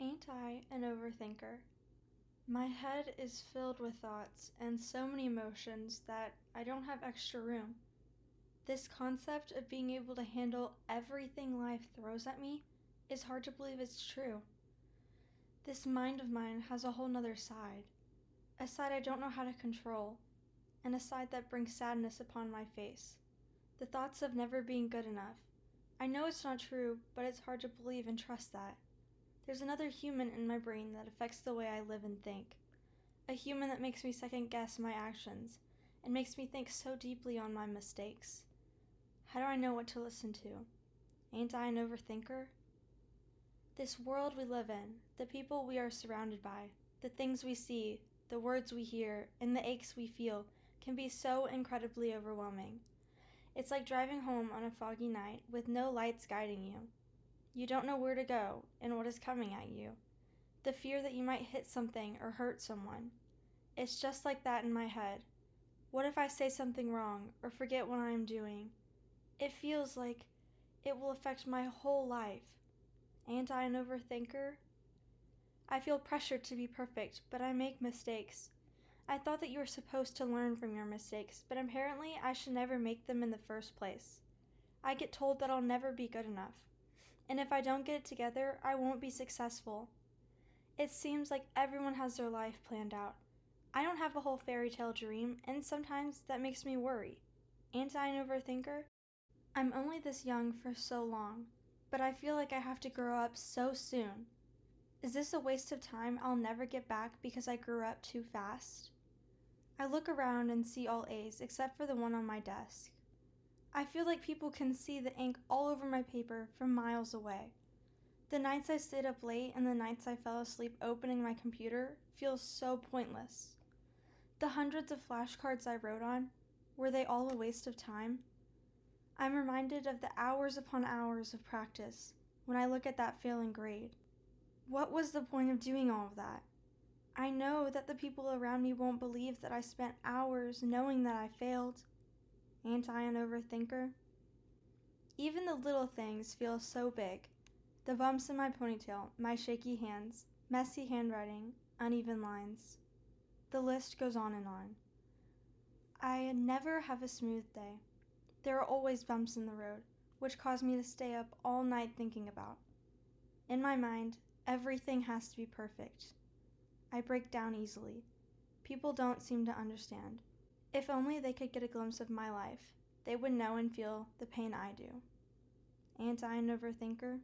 Ain't I an overthinker? My head is filled with thoughts and so many emotions that I don't have extra room. This concept of being able to handle everything life throws at me is hard to believe it's true. This mind of mine has a whole nother side, a side I don't know how to control, and a side that brings sadness upon my face. The thoughts of never being good enough. I know it's not true, but it's hard to believe and trust that. There's another human in my brain that affects the way I live and think. A human that makes me second guess my actions and makes me think so deeply on my mistakes. How do I know what to listen to? Ain't I an overthinker? This world we live in, the people we are surrounded by, the things we see, the words we hear, and the aches we feel can be so incredibly overwhelming. It's like driving home on a foggy night with no lights guiding you. You don't know where to go and what is coming at you. The fear that you might hit something or hurt someone. It's just like that in my head. What if I say something wrong or forget what I am doing? It feels like it will affect my whole life. Ain't I an overthinker? I feel pressured to be perfect, but I make mistakes. I thought that you were supposed to learn from your mistakes, but apparently I should never make them in the first place. I get told that I'll never be good enough, and if I don't get it together, I won't be successful. It seems like everyone has their life planned out. I don't have a whole fairy tale dream, and sometimes that makes me worry. Ain't I an overthinker? I'm only this young for so long, but I feel like I have to grow up so soon. Is this a waste of time I'll never get back because I grew up too fast? I look around and see all A's except for the one on my desk. I feel like people can see the ink all over my paper from miles away. The nights I stayed up late and the nights I fell asleep opening my computer feel so pointless. The hundreds of flashcards I wrote on, were they all a waste of time? I'm reminded of the hours upon hours of practice when I look at that failing grade. What was the point of doing all of that? I know that the people around me won't believe that I spent hours knowing that I failed. Ain't I an overthinker? Even the little things feel so big. The bumps in my ponytail, my shaky hands, messy handwriting, uneven lines. The list goes on and on. I never have a smooth day. There are always bumps in the road, which cause me to stay up all night thinking about. In my mind, everything has to be perfect. I break down easily. People don't seem to understand. If only they could get a glimpse of my life, they would know and feel the pain I do. Ain't I an overthinker?